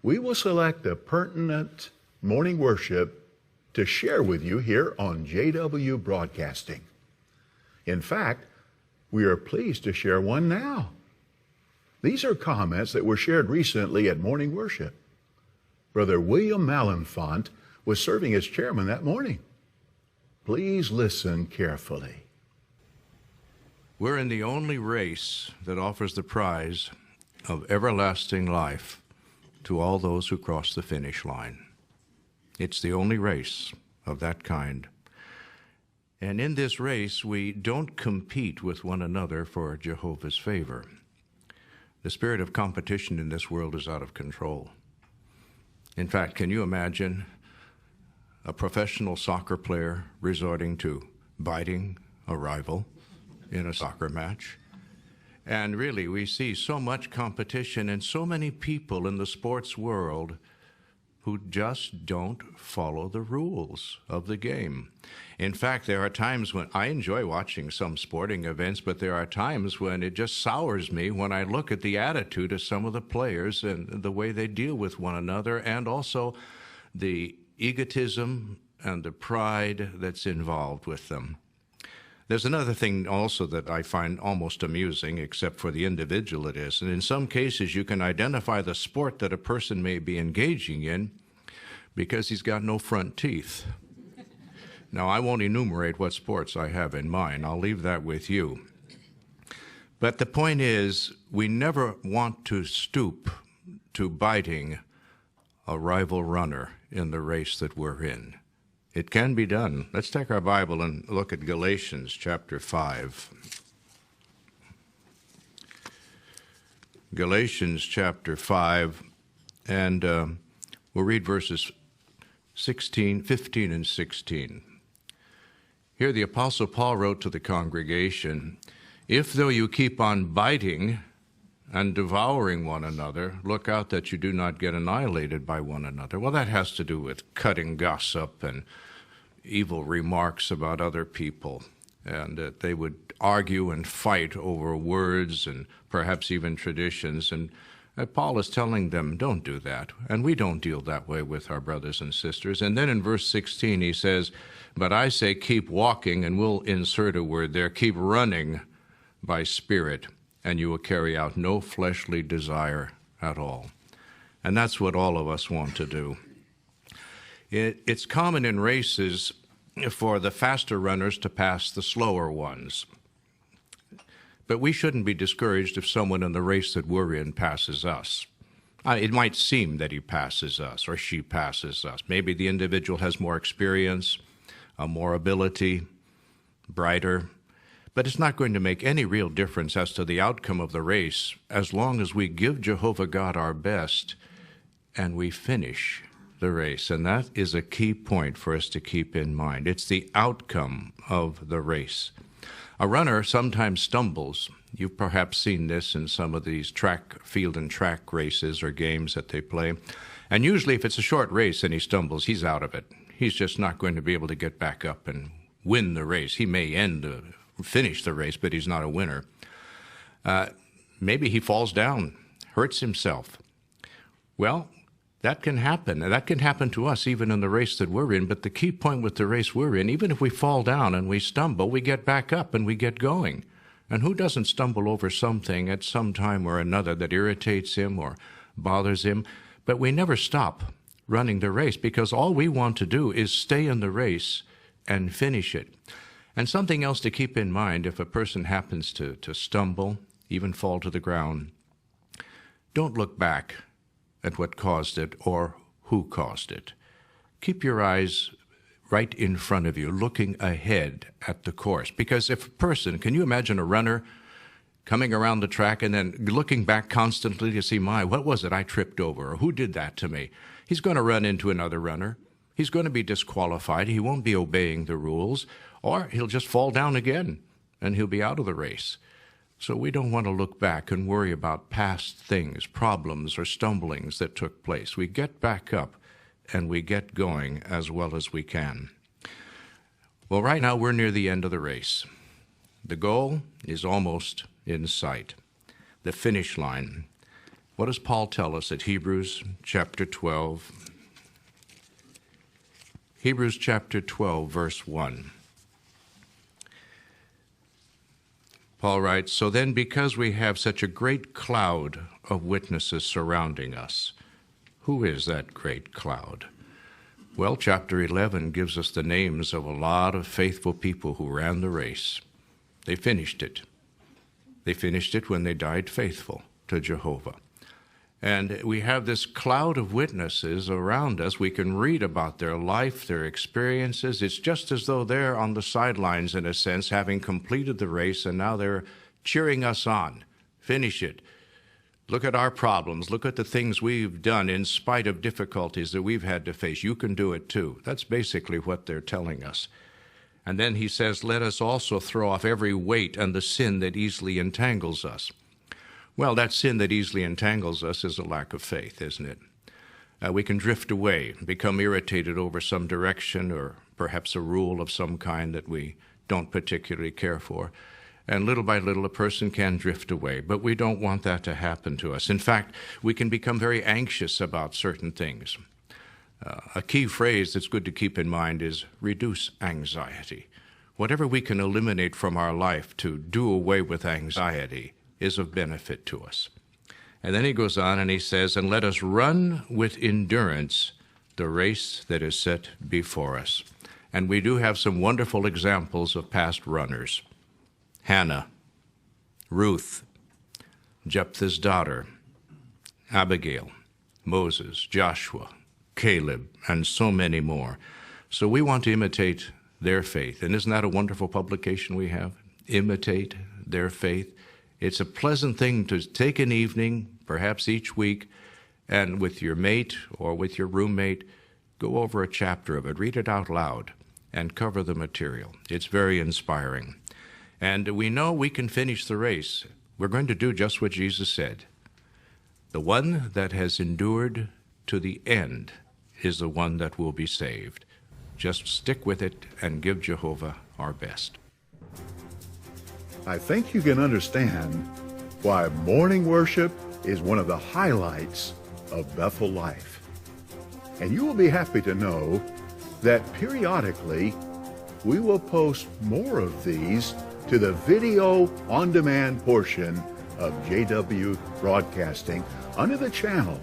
we will select a pertinent morning worship to share with you here on JW Broadcasting. In fact, we are pleased to share one now. These are comments that were shared recently at morning worship. Brother William Malenfant was serving as chairman that morning. Please listen carefully. We're in the only race that offers the prize of everlasting life to all those who cross the finish line. It's the only race of that kind. And in this race, we don't compete with one another for Jehovah's favor. The spirit of competition in this world is out of control. In fact, can you imagine a professional soccer player resorting to biting a rival in a soccer match? And really, we see so much competition and so many people in the sports world who just don't follow the rules of the game. In fact, there are times when I enjoy watching some sporting events, but there are times when it just sours me when I look at the attitude of some of the players and the way they deal with one another, and also the egotism and the pride that's involved with them. There's another thing also that I find almost amusing, except for the individual it is. And in some cases, you can identify the sport that a person may be engaging in because he's got no front teeth. Now, I won't enumerate what sports I have in mind. I'll leave that with you. But the point is, we never want to stoop to biting a rival runner in the race that we're in. It can be done. Let's take our Bible and look at Galatians chapter 5. Galatians chapter 5, and we'll read verses 15 and 16. Here the Apostle Paul wrote to the congregation, "If though you keep on biting and devouring one another, look out that you do not get annihilated by one another." Well, that has to do with cutting gossip and evil remarks about other people, and that they would argue and fight over words and perhaps even traditions. And Paul is telling them, don't do that. And we don't deal that way with our brothers and sisters. And then in verse 16 he says, "But I say keep walking," and we'll insert a word there, keep running by Spirit, and you will carry out no fleshly desire at all. And that's what all of us want to do. It's common in races for the faster runners to pass the slower ones. But we shouldn't be discouraged if someone in the race that we're in passes us. It might seem that he passes us or she passes us. Maybe the individual has more experience, more ability, brighter. But it's not going to make any real difference as to the outcome of the race as long as we give Jehovah God our best and we finish the race. And that is a key point for us to keep in mind. It's the outcome of the race. A runner sometimes stumbles. You've perhaps seen this in some of these field and track races or games that they play. And usually if it's a short race and he stumbles, he's out of it. He's just not going to be able to get back up and win the race. He may finish the race, but he's not a winner. Maybe he falls down, hurts himself. Well, that can happen. And that can happen to us even in the race that we're in. But the key point with the race we're in, even if we fall down and we stumble, we get back up and we get going. And who doesn't stumble over something at some time or another that irritates him or bothers him? But we never stop running the race because all we want to do is stay in the race and finish it. And something else to keep in mind if a person happens to stumble, even fall to the ground, don't look back at what caused it or who caused it. Keep your eyes right in front of you, looking ahead at the course. Because if a person, can you imagine a runner coming around the track and then looking back constantly to see, what was it I tripped over? Or who did that to me? He's going to run into another runner. He's going to be disqualified. He won't be obeying the rules, or he'll just fall down again and he'll be out of the race. So we don't want to look back and worry about past things, problems, or stumblings that took place. We get back up and we get going as well as we can. Well, right now we're near the end of the race. The goal is almost in sight, the finish line. What does Paul tell us at Hebrews chapter 12? Hebrews chapter 12, verse 1. Paul writes, "So then, because we have such a great cloud of witnesses surrounding us," who is that great cloud? Well, chapter 11 gives us the names of a lot of faithful people who ran the race. They finished it. They finished it when they died faithful to Jehovah. And we have this cloud of witnesses around us. We can read about their life, their experiences. It's just as though they're on the sidelines, in a sense, having completed the race, and now they're cheering us on. Finish it. Look at our problems. Look at the things we've done in spite of difficulties that we've had to face. You can do it too. That's basically what they're telling us. And then he says, let us also throw off every weight and the sin that easily entangles us. Well, that sin that easily entangles us is a lack of faith, isn't it? We can drift away, become irritated over some direction or perhaps a rule of some kind that we don't particularly care for. And little by little, a person can drift away, but we don't want that to happen to us. In fact, we can become very anxious about certain things. A key phrase that's good to keep in mind is reduce anxiety. Whatever we can eliminate from our life to do away with anxiety is of benefit to us. And then he goes on and he says, and let us run with endurance the race that is set before us. And we do have some wonderful examples of past runners. Hannah, Ruth, Jephthah's daughter, Abigail, Moses, Joshua, Caleb, and so many more. So we want to imitate their faith. And isn't that a wonderful publication we have? Imitate their faith. It's a pleasant thing to take an evening, perhaps each week, and with your mate or with your roommate, go over a chapter of it, read it out loud, and cover the material. It's very inspiring. And we know we can finish the race. We're going to do just what Jesus said. The one that has endured to the end is the one that will be saved. Just stick with it and give Jehovah our best. I think you can understand why morning worship is one of the highlights of Bethel life. And you will be happy to know that periodically we will post more of these to the video on demand portion of JW Broadcasting under the channel